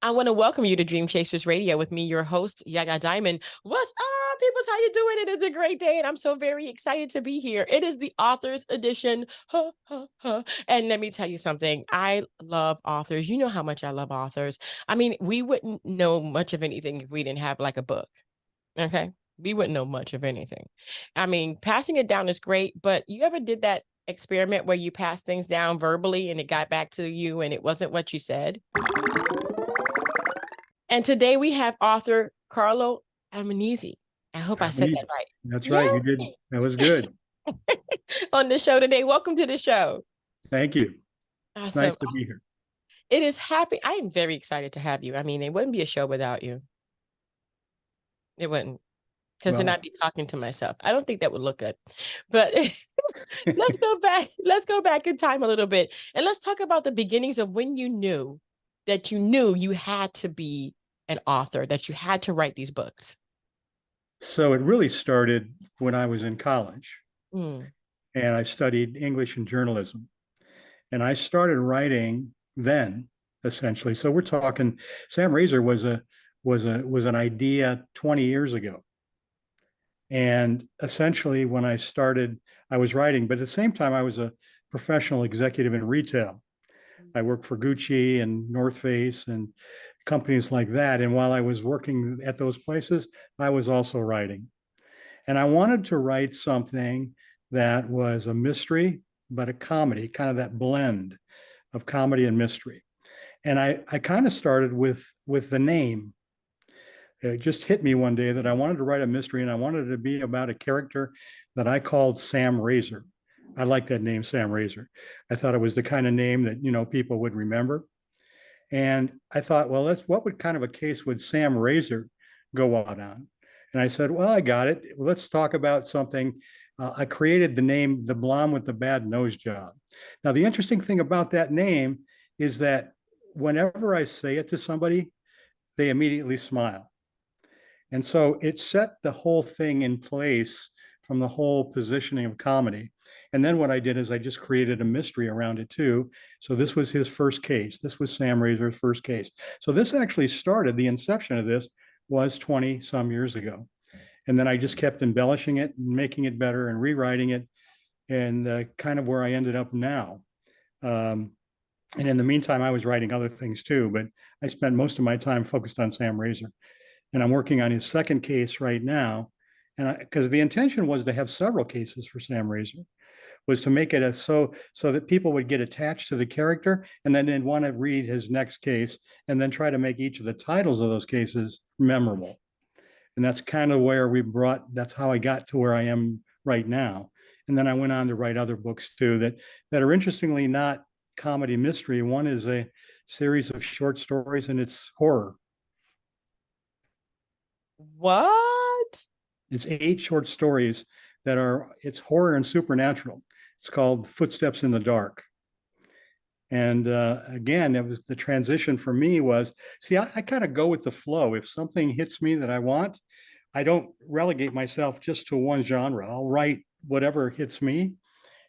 I want to welcome you to Dream Chasers Radio with me, your host, Yaya Diamond. What's up, peoples? How you doing? It is a great day, and I'm so very excited to be here. It is the author's edition. Ha, ha, ha. And let me tell you something. I love authors. You know how much I love authors. I mean, we wouldn't know much of anything if we didn't have like a book. Okay. We wouldn't know much of anything. I mean, passing it down is great, but you ever did that experiment where you passed things down verbally and it got back to you and it wasn't what you said? And today we have author Carlo Armenise. I hope I said that Armenise. right. That's right. You did. Yay! That was good. On the show today. Welcome to the show. Thank you. It's Awesome. nice to be here. It is happy. I am very excited to have you. I mean, it wouldn't be a show without you. It wouldn't, because then Well, I'd be talking to myself. I don't think that would look good. But let's go back. Let's go back in time a little bit. And let's talk about the beginnings of when you knew that you had to be an author, that you had to write these books. so it really started when I was in college Mm. and I studied English and journalism. And I started writing then, essentially. So we're talking Sam Razor was an idea 20 years ago. And essentially when I started, I was writing, but at the same time, I was a professional executive in retail. I worked for Gucci and North Face and companies like that. And while I was working at those places, I was also writing. And I wanted to write something that was a mystery, but a comedy, kind of that blend of comedy and mystery. And I kind of started with the name. It just hit me one day that I wanted to write a mystery and I wanted it to be about a character that I called Sam Razor. I like that name, Sam Razor. I thought it was the kind of name that, people would remember. And I thought, well, what would kind of a case would Sam Razor go out on? And I said, well, I got it. Let's talk about something. I created the name, the blonde with the bad nose job. Now, the interesting thing about that name is that whenever I say it to somebody, they immediately smile. And so it set the whole thing in place from the whole positioning of comedy. And then what I did is I just created a mystery around it too. So this was his first case. This was Sam Razor's first case. So this actually started, the inception of this was 20 some years ago. And then I just kept embellishing it, and making it better and rewriting it, and kind of where I ended up now. And in the meantime, I was writing other things too, but I spent most of my time focused on Sam Razor. And I'm working on his second case right now. And because the intention was to have several cases for Sam Razor, was to make it so that people would get attached to the character and then they'd want to read his next case and then try to make each of the titles of those cases memorable. And that's kind of where that's how I got to where I am right now. And then I went on to write other books too that are interestingly not comedy mystery. One is a series of short stories and it's horror. What? It's 8 short stories it's horror and supernatural. It's called Footsteps in the Dark. And again, it was the transition for me was, see, I kind of go with the flow. If something hits me that I want, I don't relegate myself just to one genre. I'll write whatever hits me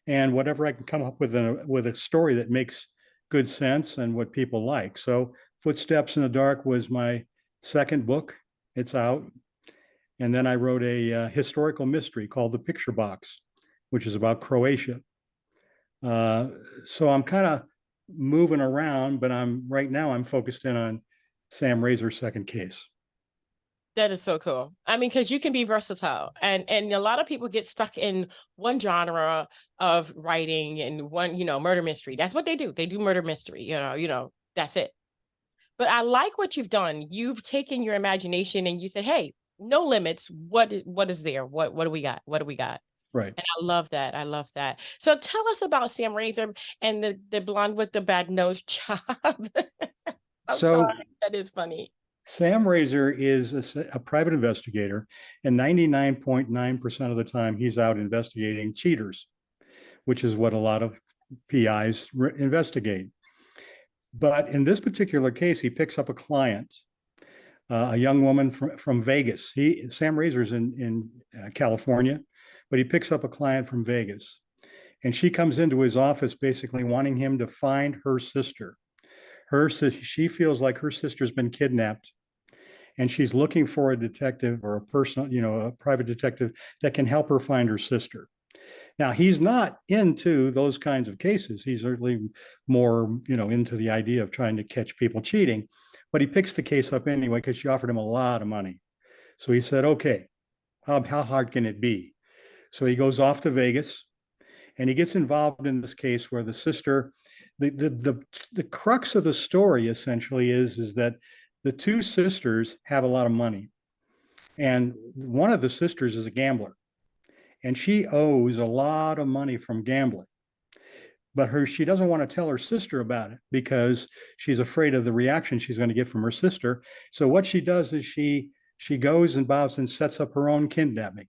and whatever I can come up with a story that makes good sense and what people like. So Footsteps in the Dark was my second book. It's out. And then I wrote a historical mystery called The Picture Box, which is about Croatia. So I'm kind of moving around, but right now I'm focused in on Sam Razor's second case. That is so cool. I mean, because you can be versatile, and a lot of people get stuck in one genre of writing and one, murder mystery. That's what they do. They do murder mystery. That's it. But I like what you've done. You've taken your imagination and you said, "Hey, no limits. What is there? What do we got? What do we got?" Right. And I love that. I love that. So tell us about Sam Razor and the blonde with the bad nose job. I'm So sorry. That is funny. Sam Razor is a private investigator, and 99.9% of the time he's out investigating cheaters, which is what a lot of PIs investigate. But in this particular case, he picks up a client, a young woman from Vegas. Sam Razor's in California, but he picks up a client from Vegas. And she comes into his office basically wanting him to find her sister. She feels like her sister's been kidnapped, and she's looking for a detective or a personal, a private detective that can help her find her sister. Now, he's not into those kinds of cases. He's certainly more, into the idea of trying to catch people cheating, but he picks the case up anyway because she offered him a lot of money. So he said, okay, how hard can it be? So he goes off to Vegas and he gets involved in this case where the sister, the crux of the story essentially is that the two sisters have a lot of money. And one of the sisters is a gambler and she owes a lot of money from gambling. But she doesn't want to tell her sister about it because she's afraid of the reaction she's going to get from her sister. So what she does is she goes and bows and sets up her own kidnapping.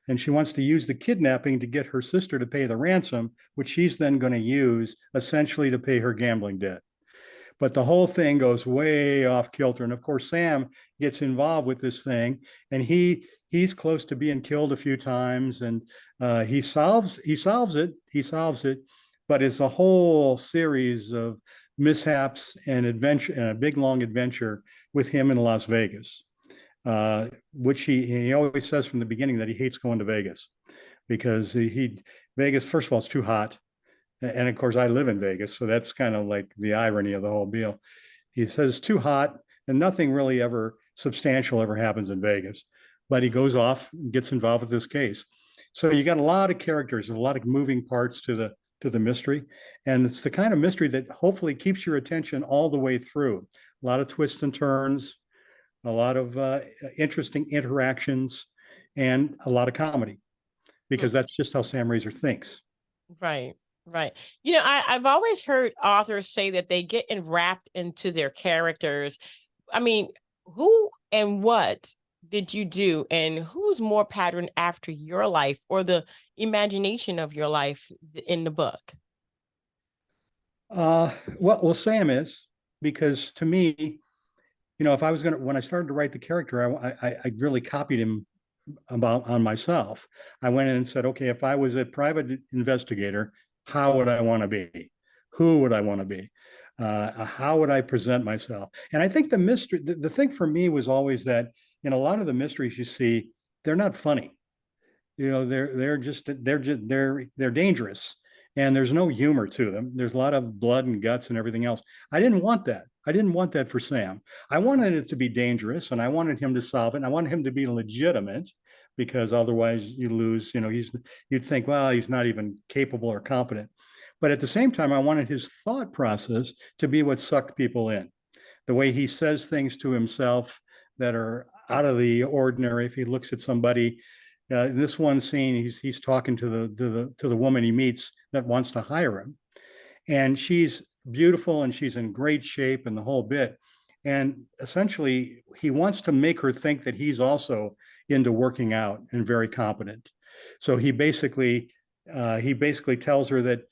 And she wants to use the kidnapping to get her sister to pay the ransom, which she's then going to use essentially to pay her gambling debt. But the whole thing goes way off kilter. And of course, Sam gets involved with this thing, and he's close to being killed a few times, and he solves it, but it's a whole series of mishaps and adventure and a big long adventure with him in Las Vegas, which he always says from the beginning that he hates going to Vegas because Vegas, first of all, it's too hot. And of course, I live in Vegas, so that's kind of like the irony of the whole deal. He says too hot, and nothing really ever substantial ever happens in Vegas. But he goes off and gets involved with this case. So you got a lot of characters and a lot of moving parts to the mystery, and it's the kind of mystery that hopefully keeps your attention all the way through. A lot of twists and turns, a lot of interesting interactions, and a lot of comedy because that's just how Sam Razor thinks. Right. Right. I've always heard authors say that they get enwrapped into their characters. I mean, who and what did you do, and who's more patterned after your life or the imagination of your life in the book? Well, Sam is, because to me, if I was when I started to write the character, I really copied him on myself. I went in and said, okay, if I was a private investigator, how would I want to be? Who would I want to be? How would I present myself? And I think the mystery, the thing for me was always that in a lot of the mysteries you see, they're not funny. They're dangerous, and there's no humor to them. There's a lot of blood and guts and everything else. I didn't want that. I didn't want that for Sam. I wanted it to be dangerous, and I wanted him to solve it. And I wanted him to be legitimate, because otherwise you lose. You'd think, well, he's not even capable or competent. But at the same time, I wanted his thought process to be what sucked people in. The way he says things to himself that are out of the ordinary. If he looks at somebody, in this one scene, he's talking to the woman he meets that wants to hire him, and she's beautiful and she's in great shape and the whole bit. And essentially, he wants to make her think that he's also into working out and very competent. So he basically tells her that,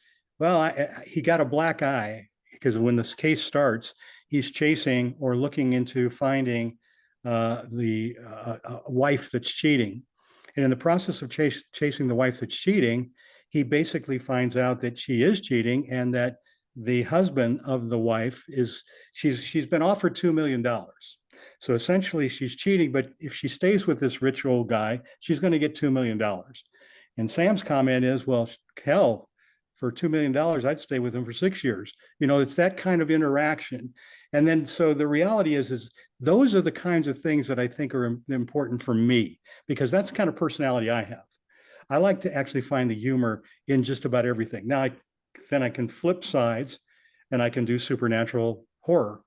well, he got a black eye because when this case starts, he's chasing or looking into finding the wife that's cheating. And in the process of chasing the wife that's cheating, he basically finds out that she is cheating, and that the husband of the wife she's been offered $2 million. So essentially she's cheating, but if she stays with this rich old guy, she's going to get $2 million. And Sam's comment is, well, hell, for $2 million, I'd stay with him for 6 years. It's that kind of interaction. And then, so the reality is those are the kinds of things that I think are important for me, because that's the kind of personality I have. I like to actually find the humor in just about everything. Now, then I can flip sides and I can do supernatural horror,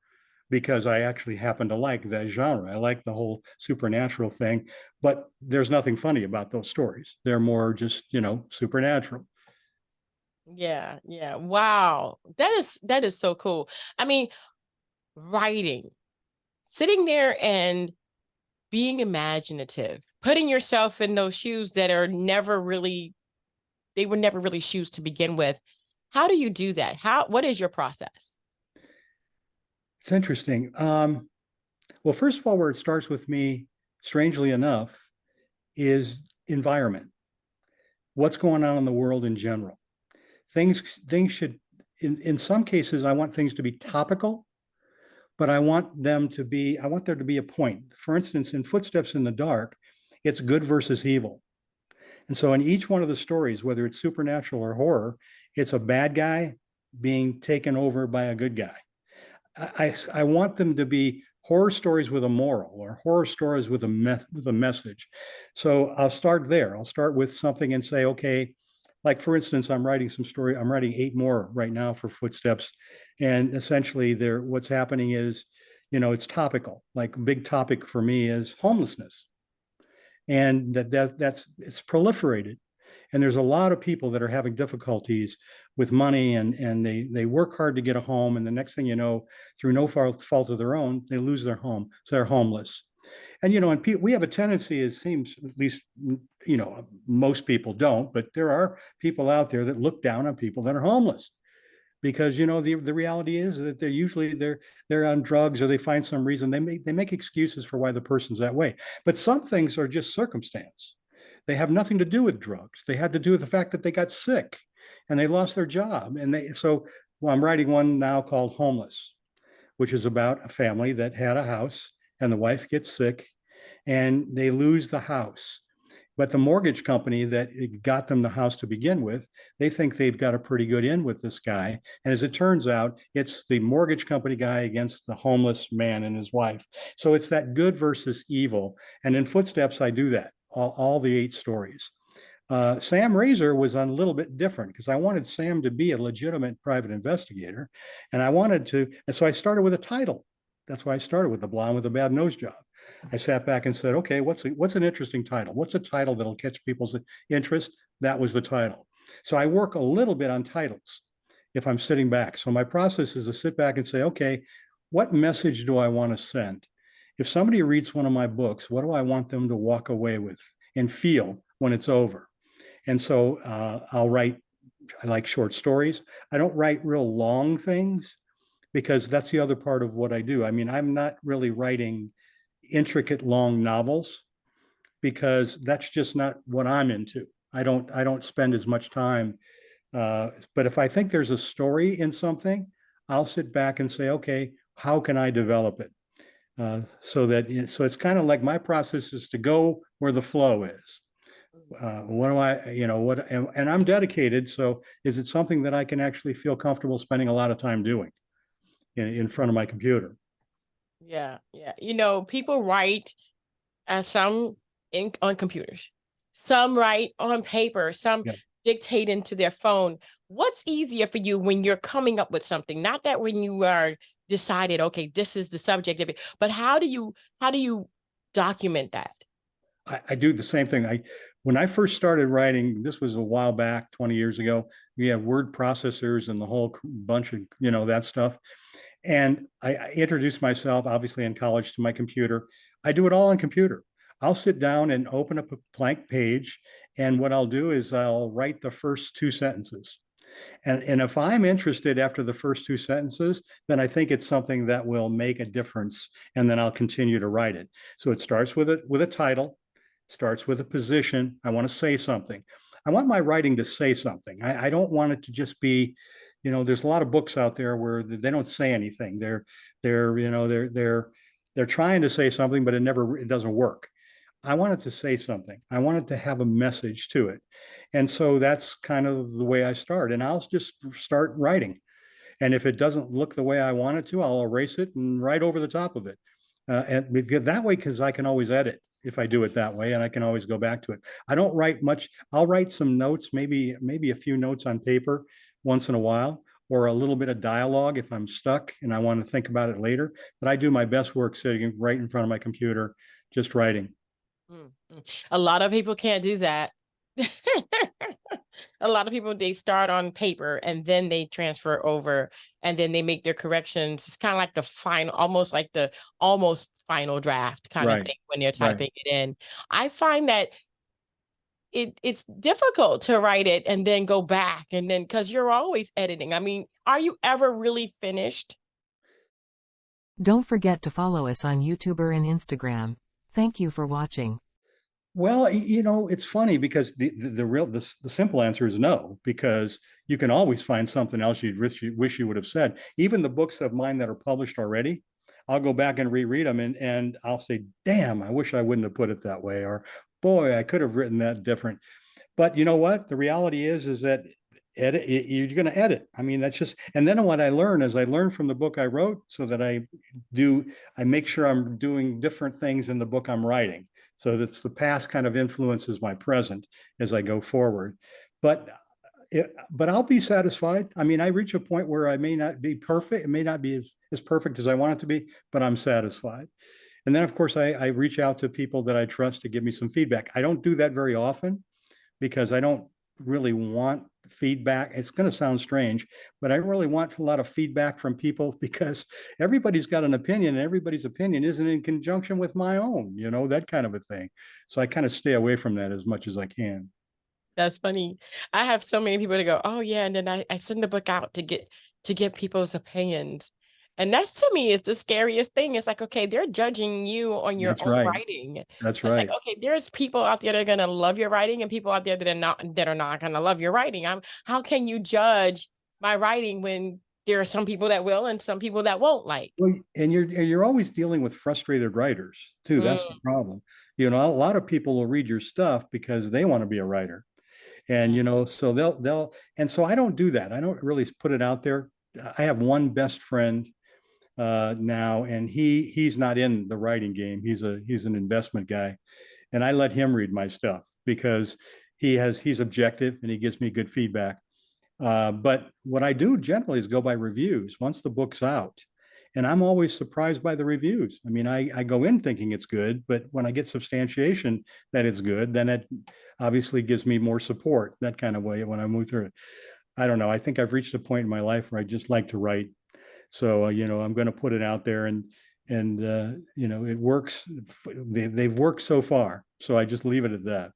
because I actually happen to like that genre. I like the whole supernatural thing, but there's nothing funny about those stories. They're more just, supernatural. Yeah, yeah. Wow. That is so cool. I mean, writing, sitting there and being imaginative, putting yourself in those shoes that are never really, they were never really shoes to begin with. How do you do that? What is your process? It's interesting. Well, first of all, where it starts with me, strangely enough, is environment. What's going on in the world in general? Things should in some cases, I want things to be topical, but I want there to be a point. For instance, in Footsteps in the Dark, it's good versus evil. And so in each one of the stories, whether it's supernatural or horror, it's a bad guy being taken over by a good guy. I want them to be horror stories with a moral or horror stories with a message. So I'll start there. I'll start with something and say, okay, like for instance, I'm writing some story. I'm writing 8 more right now for Footsteps, and essentially, there what's happening is, it's topical. Like a big topic for me is homelessness, and that's it's proliferated, and there's a lot of people that are having difficulties with money, and they work hard to get a home, and the next thing you know, through no fault of their own, they lose their home, so they're homeless. And and we have a tendency, it seems, at least most people don't, but there are people out there that look down on people that are homeless, because the reality is that they're on drugs, or they find some reason, they make excuses for why the person's that way. But some things are just circumstance. They have nothing to do with drugs. They had to do with the fact that they got sick and they lost their job. Well, I'm writing one now called Homeless, which is about a family that had a house, and the wife gets sick and they lose the house. But the mortgage company that got them the house to begin with, they think they've got a pretty good in with this guy. And as it turns out, it's the mortgage company guy against the homeless man and his wife. So it's that good versus evil. And in Footsteps, I do that, all the 8 stories. Sam Razor was a little bit different, because I wanted Sam to be a legitimate private investigator. And so I started with a title. That's why I started with The Blonde with a Bad Nose Job. I sat back and said, okay, what's an interesting title? What's a title that'll catch people's interest? That was the title. So I work a little bit on titles if I'm sitting back. So my process is to sit back and say, okay, what message do I want to send? If somebody reads one of my books, what do I want them to walk away with and feel when it's over? And so I like short stories. I don't write real long things, because that's the other part of what I do. I mean, I'm not really writing intricate long novels, because that's just not what I'm into. I don't spend as much time. But if I think there's a story in something, I'll sit back and say, okay, how can I develop it? So it's kind of like my process is to go where the flow is. What do I, what, and I'm dedicated. So is it something that I can actually feel comfortable spending a lot of time doing in front of my computer? Yeah, yeah. People write some on computers, some write on paper, some Yeah. dictate into their phone. What's easier for you when you're coming up with something? Not that when you are decided, okay, this is the subject of it, but how do you document that? I do the same thing. When I first started writing, this was a while back, 20 years ago, we had word processors and the whole bunch of, that stuff. And I introduced myself, obviously in college, to my computer. I do it all on computer. I'll sit down and open up a blank page. And what I'll do is I'll write the first 2 sentences. And if I'm interested after the first 2 sentences, then I think it's something that will make a difference. And then I'll continue to write it. So it starts with a title, starts with a position. I want to say something. I want my writing to say something. I don't want it to just be, there's a lot of books out there where they don't say anything. They're trying to say something, but it doesn't work. I want it to say something. I want it to have a message to it. And so that's kind of the way I start. And I'll just start writing. And if it doesn't look the way I want it to, I'll erase it and write over the top of it. And that way, because I can always edit if I do it that way, and I can always go back to it. I don't write much. I'll write some notes, maybe a few notes on paper once in a while, or a little bit of dialogue if I'm stuck and I want to think about it later. But I do my best work sitting right in front of my computer, just writing. A lot of people can't do that. A lot of people, they start on paper and then they transfer over and then they make their corrections. It's kind of like the final, almost like the almost final draft kind of Right, thing when they're right. typing it in. I find that it's difficult to write it and then go back, and then because you're always editing. I mean, are you ever really finished? Don't forget to follow us on YouTube and Instagram. Thank you for watching. Well, it's funny because the simple answer is no, because you can always find something else wish you would have said. Even the books of mine that are published already, I'll go back and reread them, and I'll say, damn, I wish I wouldn't have put it that way, or boy, I could have written that different. But you know what? The reality is that you're going to edit. I mean, that's just, and then what I learn is I learn from the book I wrote, so that I make sure I'm doing different things in the book I'm writing. So that's the past kind of influences my present as I go forward. But but I'll be satisfied. I mean, I reach a point where I may not be perfect. It may not be as perfect as I want it to be, but I'm satisfied. And then, of course, I reach out to people that I trust to give me some feedback. I don't do that very often because I don't really want feedback. It's going to sound strange, but I don't really want a lot of feedback from people because everybody's got an opinion, and everybody's opinion isn't in conjunction with my own, that kind of a thing. So I kind of stay away from that as much as I can. That's funny. I have so many people to go, oh yeah, and then I send the book out to get people's opinions. And that's to me is the scariest thing. It's like, okay, they're judging you on your That's own right. writing. That's It's like, right. okay, there's people out there that are gonna love your writing and people out there that are not gonna love your writing. How can you judge my writing when there are some people that will and some people that won't like? Well, and you're always dealing with frustrated writers too. Mm, That's the problem. A lot of people will read your stuff because they want to be a writer. And so they'll and so I don't do that. I don't really put it out there. I have one best friend now, and he's not in the writing game. He's an investment guy, and I let him read my stuff because he's objective and he gives me good feedback. But what I do generally is go by reviews once the book's out. And I'm always surprised by the reviews. I mean, I go in thinking it's good, but when I get substantiation that it's good, then it obviously gives me more support, that kind of way when I move through it. I don't know. I think I've reached a point in my life where I just like to write. So, I'm going to put it out there, and it works. They've worked so far. So I just leave it at that.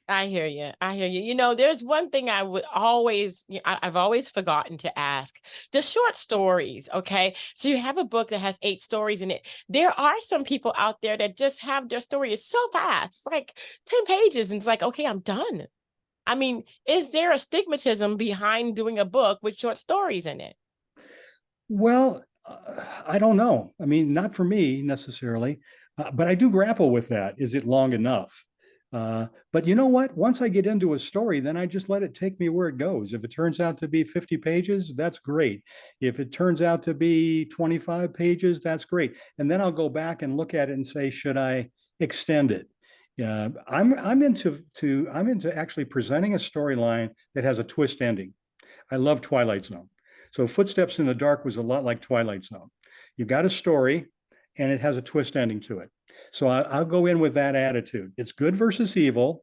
I hear you. I hear you. You know, there's one thing I would always, I've always forgotten to ask the short stories. Okay. So you have a book that has 8 stories in it. There are some people out there that just have their stories so fast, it's like 10 pages. And it's like, okay, I'm done. I mean, is there a stigmatism behind doing a book with short stories in it? Well, I don't know. I mean, not for me necessarily, but I do grapple with that. Is it long enough? But you know what? Once I get into a story, then I just let it take me where it goes. If it turns out to be 50 pages, that's great. If it turns out to be 25 pages, that's great. And then I'll go back and look at it and say, should I extend it? I'm into actually presenting a storyline that has a twist ending. I love Twilight Zone. So Footsteps in the Dark was a lot like Twilight Zone. You've got a story and it has a twist ending to it. So I'll go in with that attitude. It's good versus evil,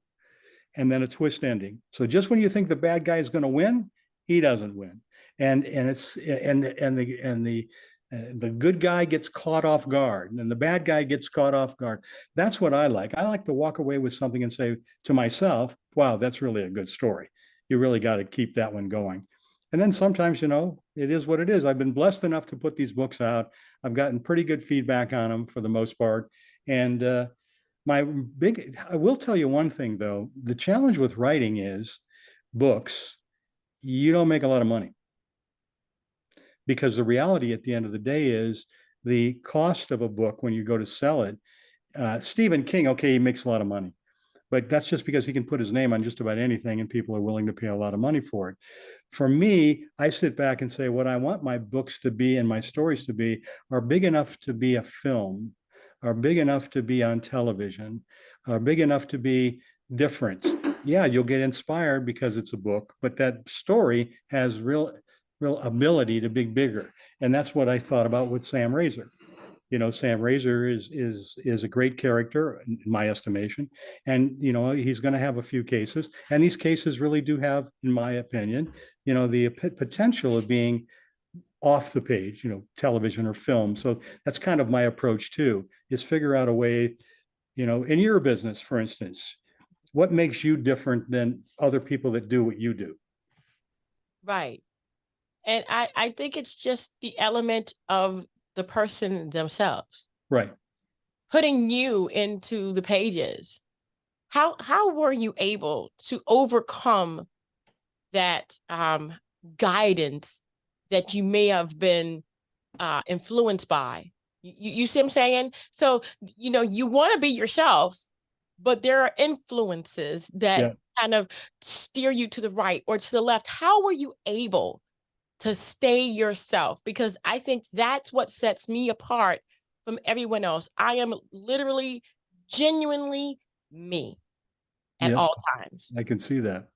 and then a twist ending. So just when you think the bad guy is going to win, he doesn't win, and it's and the good guy gets caught off guard, and the bad guy gets caught off guard. That's what I like. I like to walk away with something and say to myself, "Wow, that's really a good story. You really got to keep that one going." And then sometimes, it is what it is. I've been blessed enough to put these books out. I've gotten pretty good feedback on them for the most part. And I will tell you one thing though, the challenge with writing is books, you don't make a lot of money because the reality at the end of the day is the cost of a book when you go to sell it. Stephen King, okay, he makes a lot of money, but that's just because he can put his name on just about anything and people are willing to pay a lot of money for it. For me, I sit back and say, what I want my books to be and my stories to be are big enough to be a film, are big enough to be on television, are big enough to be different. Yeah, you'll get inspired because it's a book, but that story has real ability to be bigger. And that's what I thought about with Sam Razor. Sam Razor is a great character in my estimation, and he's going to have a few cases, and these cases really do have, in my opinion, the potential of being off the page, television or film. So that's kind of my approach too, is figure out a way, in your business, for instance, what makes you different than other people that do what you do? Right. And I think it's just the element of the person themselves, Right. putting you into the pages. how were you able to overcome that guidance that you may have been influenced by? You see what I'm saying? So, you want to be yourself, but there are influences that Yeah. kind of steer you to the right or to the left. How were you able to stay yourself? Because I think that's what sets me apart from everyone else. I am literally, genuinely me at Yeah. all times. I can see that.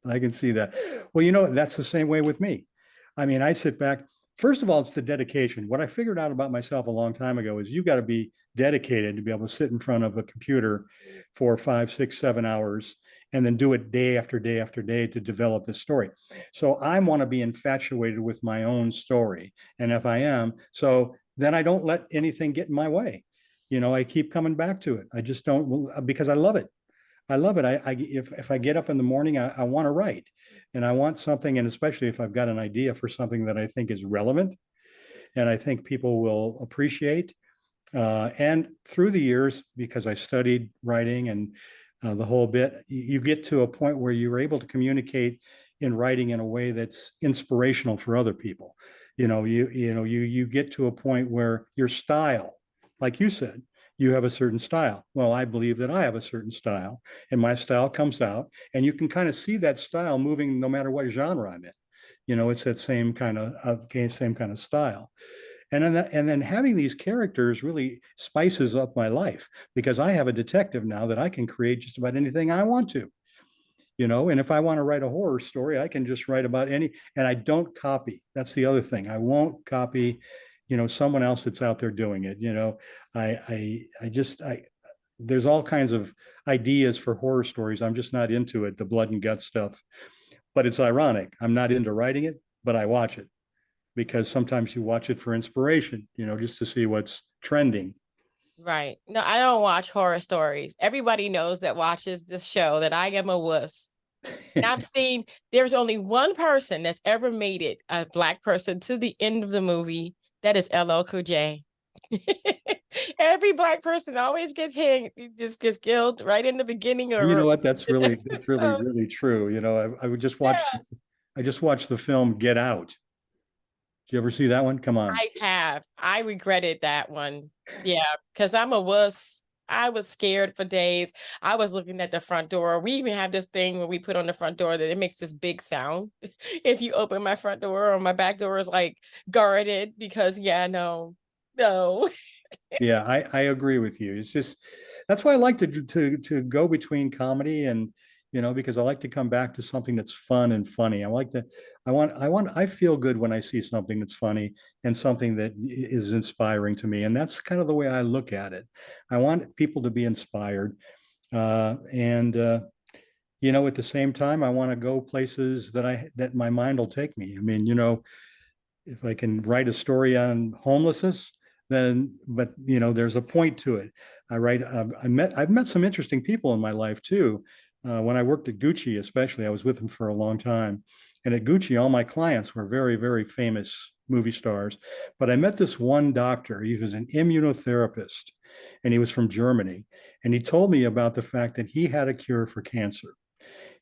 I can see that. Well, that's the same way with me. I mean, I sit back. First of all, it's the dedication. What I figured out about myself a long time ago is you got to be dedicated to be able to sit in front of a computer for 5, 6, 7 hours and then do it day after day after day to develop this story. So I want to be infatuated with my own story. And if I am, so then I don't let anything get in my way. I keep coming back to it. I just don't, because I love it. I love it. If I get up in the morning, I want to write, and I want something, and especially if I've got an idea for something that I think is relevant, and I think people will appreciate. And through the years, because I studied writing and the whole bit, you get to a point where you're able to communicate in writing in a way that's inspirational for other people. You get to a point where your style, like you said, you have a certain style. Well, I believe that I have a certain style, and my style comes out, and you can kind of see that style moving no matter what genre I'm in. It's that same kind of style. And then having these characters really spices up my life because I have a detective now that I can create just about anything I want to. And if I want to write a horror story, I can just write about any, and I don't copy. That's the other thing. I won't copy, someone else that's out there doing it. I there's all kinds of ideas for horror stories. I'm just not into it, the blood and gut stuff. But it's ironic. I'm not into writing it, but I watch it because sometimes you watch it for inspiration, just to see what's trending. Right. No, I don't watch horror stories. Everybody knows that watches this show that I am a wuss. And I've seen there's only one person that's ever made it, a black person, to the end of the movie. That is LL Cool J. Every black person always gets hanged, just gets killed right in the beginning You or know what? That's really, so, really true. I would just watch, yeah. I just watched the film Get Out. Did you ever see that one? Come on. I have. I regretted that one. Yeah, because I'm a wuss. I was scared for days. I was looking at the front door. We even have this thing where we put on the front door that it makes this big sound. If you open my front door or my back door is like guarded because yeah, no, no. Yeah, I agree with you. It's just that's why I like to go between comedy and because I like to come back to something that's fun and funny. I feel good when I see something that's funny and something that is inspiring to me. And that's kind of the way I look at it. I want people to be inspired. And at the same time, I want to go places that my mind will take me. I mean, if I can write a story on homelessness, then but there's a point to it. I've met some interesting people in my life too. When I worked at Gucci, especially, I was with them for a long time. And at Gucci, all my clients were very, very famous movie stars. But I met this one doctor. He was an immunotherapist, and he was from Germany. And he told me about the fact that he had a cure for cancer.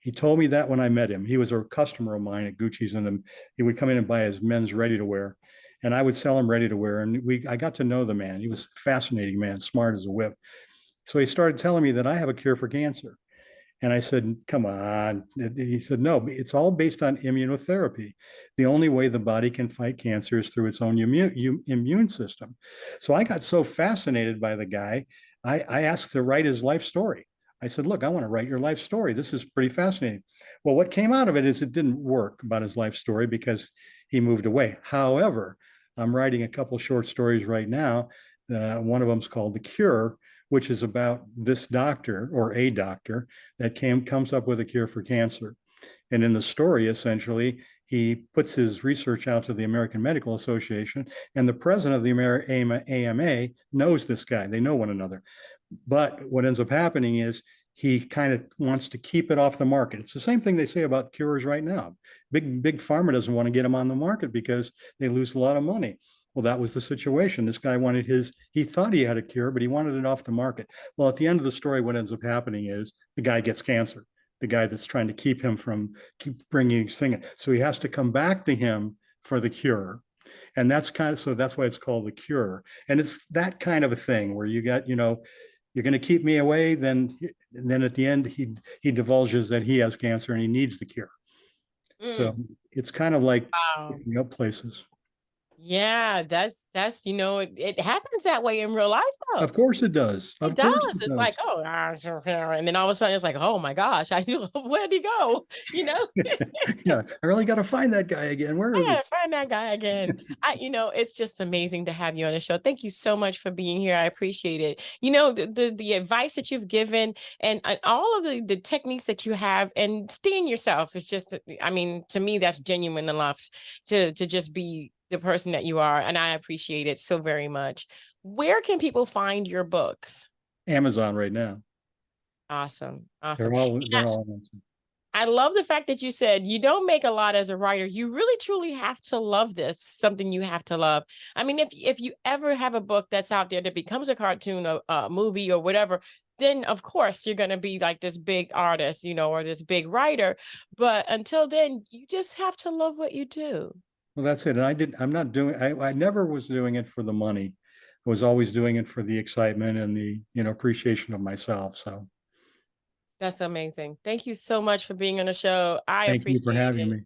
He told me that when I met him. He was a customer of mine at Gucci's, and he would come in and buy his men's ready to wear, and I would sell him ready to wear. And I got to know the man. He was a fascinating man, smart as a whip. So he started telling me that I have a cure for cancer. And I said, come on. He said, no, it's all based on immunotherapy. The only way the body can fight cancer is through its own immune system. So I got so fascinated by the guy, I asked to write his life story. I said, look, I want to write your life story. This is pretty fascinating. Well, what came out of it is it didn't work about his life story because he moved away. However, I'm writing a couple short stories right now. One of them is called The Cure, which is about this doctor or a doctor that comes up with a cure for cancer. And in the story, essentially, he puts his research out to the American Medical Association, and the president of the AMA knows this guy. They know one another. But what ends up happening is he kind of wants to keep it off the market. It's the same thing they say about cures right now. Big pharma doesn't want to get them on the market because they lose a lot of money. Well, that was the situation. This guy wanted he thought he had a cure, but he wanted it off the market. Well, at the end of the story, what ends up happening is the guy gets cancer, the guy that's trying to keep him from keep bringing his thing. So he has to come back to him for the cure. And that's kind of, so that's why it's called the cure. And it's that kind of a thing where you got, you're going to keep me away. Then at the end, he divulges that he has cancer and he needs the cure. So Mm. it's kind of like Wow. picking up places. Yeah, that's it happens that way in real life though. Of course it does. It Of course does. it It's like, does. oh, and then all of a sudden it's like, oh my gosh, where'd he go? Yeah, I really got to find that guy again. Where is I he? gotta find that guy again. It's just amazing to have you on the show. Thank you so much for being here. I appreciate it. The advice that you've given and all of the techniques that you have and staying yourself is just, I mean, to me, that's genuine enough to just be the person that you are. And I appreciate it so very much. Where can people find your books? Amazon right now. Awesome. Awesome. They're all Amazon. I love the fact that you said you don't make a lot as a writer. You really truly have to love this, something you have to love. I mean, if you ever have a book that's out there that becomes a cartoon or a movie or whatever, then of course you're going to be like this big artist, or this big writer. But until then, you just have to love what you do. Well, that's it. And I'm not doing, I never was doing it for the money. I was always doing it for the excitement and the, appreciation of myself. So That's amazing. Thank you so much for being on the show. I thank you for appreciate having it. me.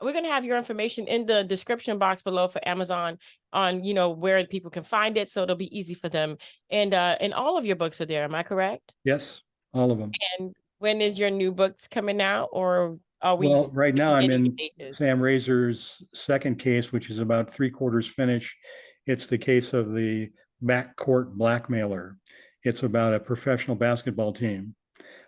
We're going to have your information in the description box below for Amazon on, where people can find it. So it'll be easy for them. And all of your books are there. Am I correct? Yes, all of them. And when is your new books coming out, or are we Well, right now I'm beginning in stages? Sam Razor's second case, which is about three-quarters finished. It's the case of the backcourt blackmailer. It's about a professional basketball team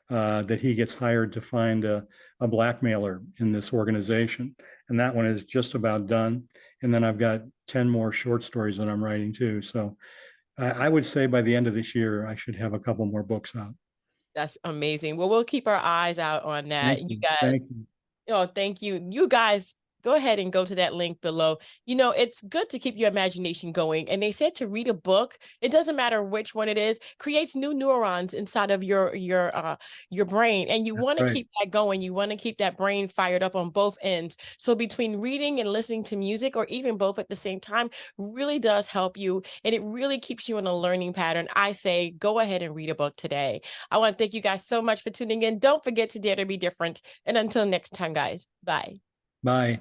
that he gets hired to find a blackmailer in this organization. And that one is just about done. And then I've got 10 more short stories that I'm writing too. So I would say by the end of this year, I should have a couple more books out. That's amazing. Well, we'll keep our eyes out on that. Thank You you. guys, Thank you. oh, thank you. You guys go ahead and go to that link below. It's good to keep your imagination going. And they said to read a book, it doesn't matter which one it is, creates new neurons inside of your brain. And you want to Right. keep that going. You want to keep that brain fired up on both ends. So between reading and listening to music, or even both at the same time, really does help you. And it really keeps you in a learning pattern. I say, go ahead and read a book today. I want to thank you guys so much for tuning in. Don't forget to dare to be different. And until next time, guys, bye. Bye.